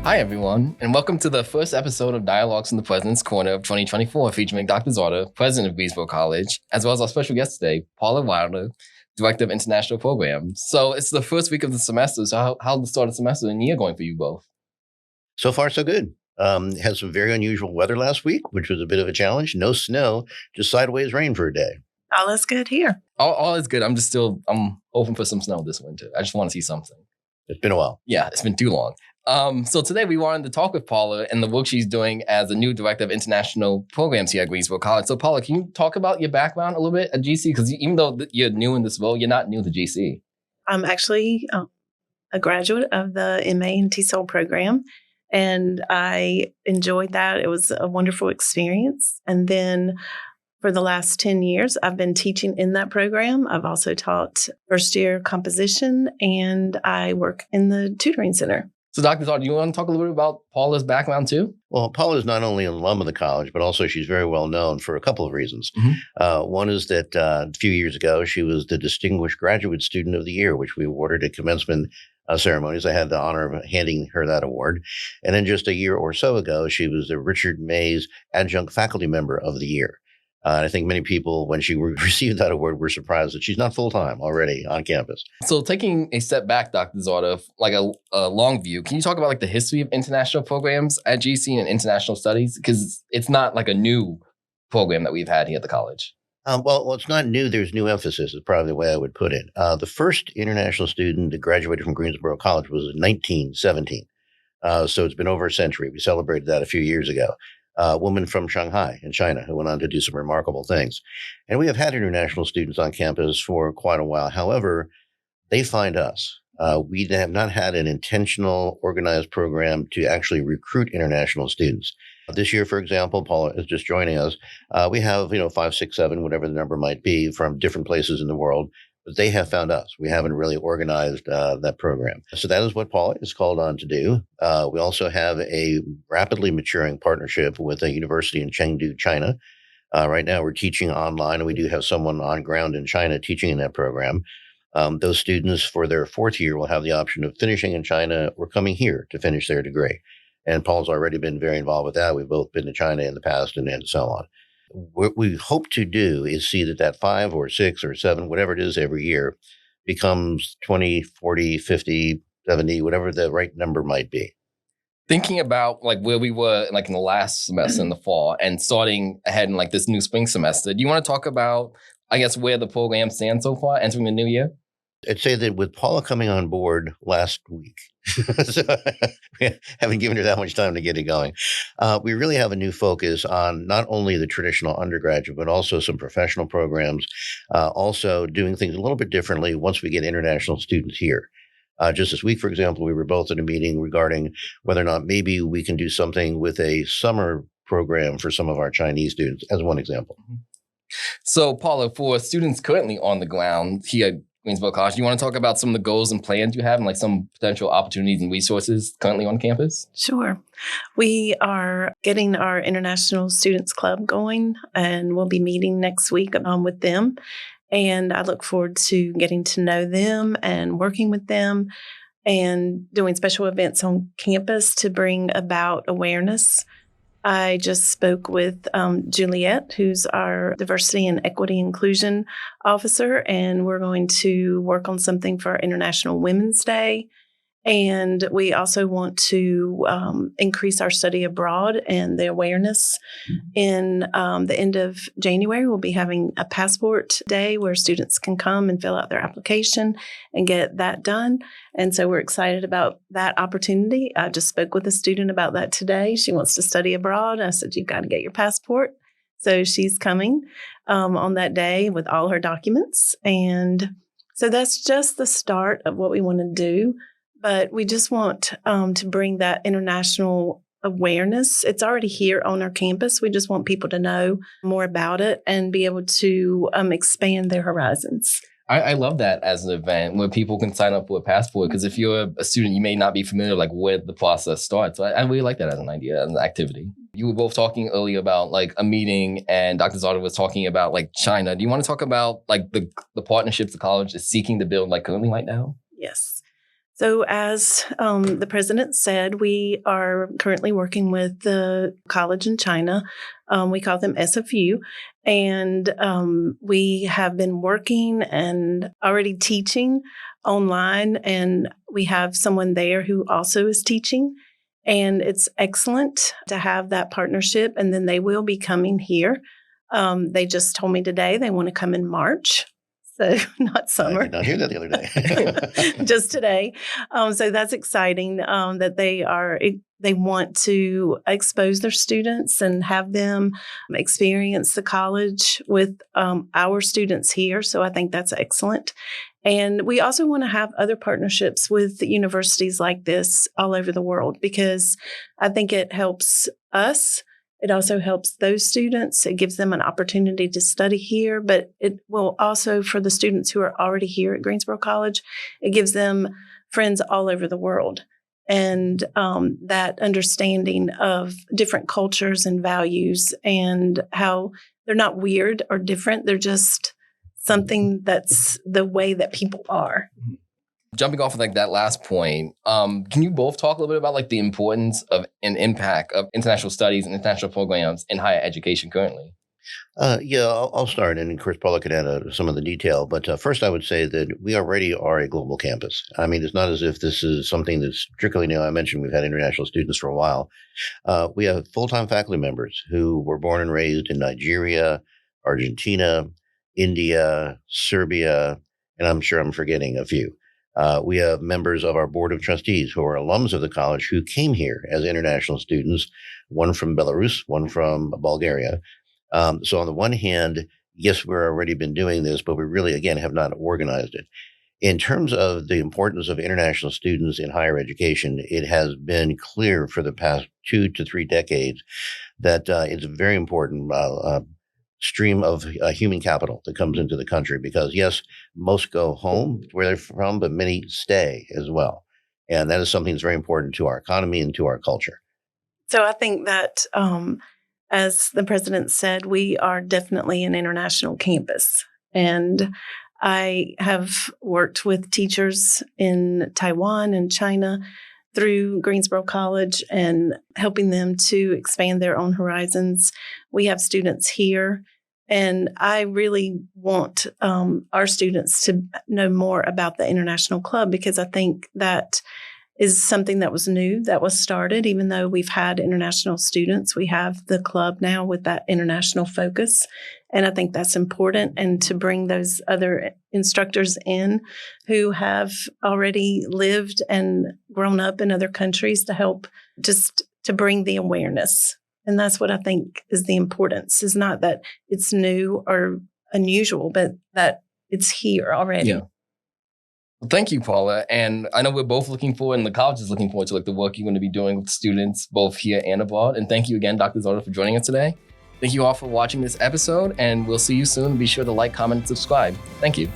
Hi, everyone, and welcome to the first episode of Dialogues in the President's Corner of 2024, featuring Dr. Czarda, President of Greensboro College, as well as our special guest today, Paula Wilder, Director of International Programs. So it's the first week of the semester, so how's the start of the semester and year going for you both? So far, so good. Had some very unusual weather last week, which was a bit of a challenge. No snow, just sideways rain for a day. All is good here. All is good. I'm hoping for some snow this winter. I just want to see something. It's been a while. Yeah, it's been too long. So today we wanted to talk with Paula and the work she's doing as the new Director of International Programs here at Greensboro College. So Paula, can you talk about your background a little bit at GC? Because even though you're new in this role, you're not new to GC. I'm actually a graduate of the MA in TESOL program, and I enjoyed that. It was a wonderful experience. And then for the last 10 years, I've been teaching in that program. I've also taught first year composition, and I work in the tutoring center. So Dr. Czarda, do you want to talk a little bit about Paula's background too? Well, Paula is not only an alum of the college, but also she's very well known for a couple of reasons. One is that a few years ago, she was the Distinguished Graduate Student of the Year, which we awarded at commencement ceremonies. I had the honor of handing her that award. And then just a year or so ago, she was the Richard Mays Adjunct Faculty Member of the Year. I think many people, when she received that award, were surprised that she's not full-time already on campus. So taking a step back, Dr. Czarda, like a long view, can you talk about like the history of international programs at GC and international studies? Because it's not like a new program that we've had here at the college. Well, it's not new. There's new emphasis is probably the way I would put it. The first international student that graduated from Greensboro College was in 1917. So it's been over a century. We celebrated that a few years ago. A woman from Shanghai in China who went on to do some remarkable things. And we have had international students on campus for quite a while. However, they find us. We have not had an intentional, organized program to actually recruit international students. This year, for example, Paula is just joining us. We have, 5, 6, 7, whatever the number might be, from different places in the world. But they have found us. We haven't really organized that program. So that is what Paula is called on to do. We also have a rapidly maturing partnership with a university in Chengdu, China. Right now we're teaching online, and we do have someone on ground in China teaching in that program. Those students for their fourth year will have the option of finishing in China or coming here to finish their degree. And Paul's already been very involved with that. We've both been to China in the past and so on. What we hope to do is see that 5 or 6 or 7, whatever it is every year, becomes 20, 40, 50, 70, whatever the right number might be. Thinking about like where we were like in the last semester in the fall and starting ahead in like this new spring semester, do you want to talk about, I guess, where the program stands so far entering the new year? I'd say that with Paula coming on board last week, so we haven't given her that much time to get it going. We really have a new focus on not only the traditional undergraduate, but also some professional programs, also doing things a little bit differently once we get international students here. Just this week, for example, we were both in a meeting regarding whether or not maybe we can do something with a summer program for some of our Chinese students, as one example. So, Paula, for students currently on the ground here at Greensboro College, do you want to talk about some of the goals and plans you have and like some potential opportunities and resources currently on campus? Sure. We are getting our International Students Club going, and we'll be meeting next week with them. And I look forward to getting to know them and working with them and doing special events on campus to bring about awareness. I just spoke with Juliet, who's our diversity and equity inclusion officer, and we're going to work on something for International Women's Day. And we also want to increase our study abroad and the awareness. In the end of January, we'll be having a passport day where students can come and fill out their application and get that done. And so we're excited about that opportunity. I just spoke with a student about that today. She wants to study abroad. I said, you've got to get your passport. So she's coming on that day with all her documents. And so that's just the start of what we want to do. But we just want to bring that international awareness. It's already here on our campus. We just want people to know more about it and be able to expand their horizons. I love that as an event where people can sign up for a passport, because if you're a student, you may not be familiar like where the process starts. So I really like that as an idea, as an activity. You were both talking earlier about like a meeting, and Dr. Czarda was talking about like China. Do you want to talk about like the partnerships the college is seeking to build like currently right now? Yes. So as the president said, we are currently working with the college in China. We call them SFU. And we have been working and already teaching online. And we have someone there who also is teaching. And it's excellent to have that partnership. And then they will be coming here. They just told me today they want to come in March. So not summer. I did not hear that the other day. Just today. So that's exciting that they want to expose their students and have them experience the college with our students here. So I think that's excellent. And we also want to have other partnerships with universities like this all over the world, because I think it helps us. It also helps those students. It gives them an opportunity to study here, but it will also, for the students who are already here at Greensboro College, it gives them friends all over the world. And that understanding of different cultures and values and how they're not weird or different. They're just something that's the way that people are. Jumping off of like that last point, can you both talk a little bit about like the importance of and impact of international studies and international programs in higher education currently? Yeah, I'll start, and of course, Paula could add some of the detail. But first, I would say that we already are a global campus. I mean, it's not as if this is something that's strictly new. I mentioned we've had international students for a while. We have full-time faculty members who were born and raised in Nigeria, Argentina, India, Serbia, and I'm sure I'm forgetting a few. We have members of our board of trustees who are alums of the college who came here as international students, one from Belarus, one from Bulgaria. So on the one hand, yes, we've already been doing this, but we really, again, have not organized it. In terms of the importance of international students in higher education, it has been clear for the past 2 to 3 decades that it's a very important stream of human capital that comes into the country, because yes, most go home where they're from, but many stay as well. And that is something that's very important to our economy and to our culture. So I think that, as the president said, we are definitely an international campus. And I have worked with teachers in Taiwan and China through Greensboro College and helping them to expand their own horizons. We have students here, and I really want our students to know more about the International Club, because I think that is something that was new, that was started. Even though we've had international students, we have the club now with that international focus. And I think that's important. And to bring those other instructors in who have already lived and grown up in other countries to help just to bring the awareness. And that's what I think is the importance, is not that it's new or unusual, but that it's here already. Yeah. Well, thank you, Paula. And I know we're both looking forward, and the college is looking forward to like the work you're going to be doing with students both here and abroad. And thank you again, Dr. Czarda, for joining us today. Thank you all for watching this episode, and we'll see you soon. Be sure to like, comment, and subscribe. Thank you.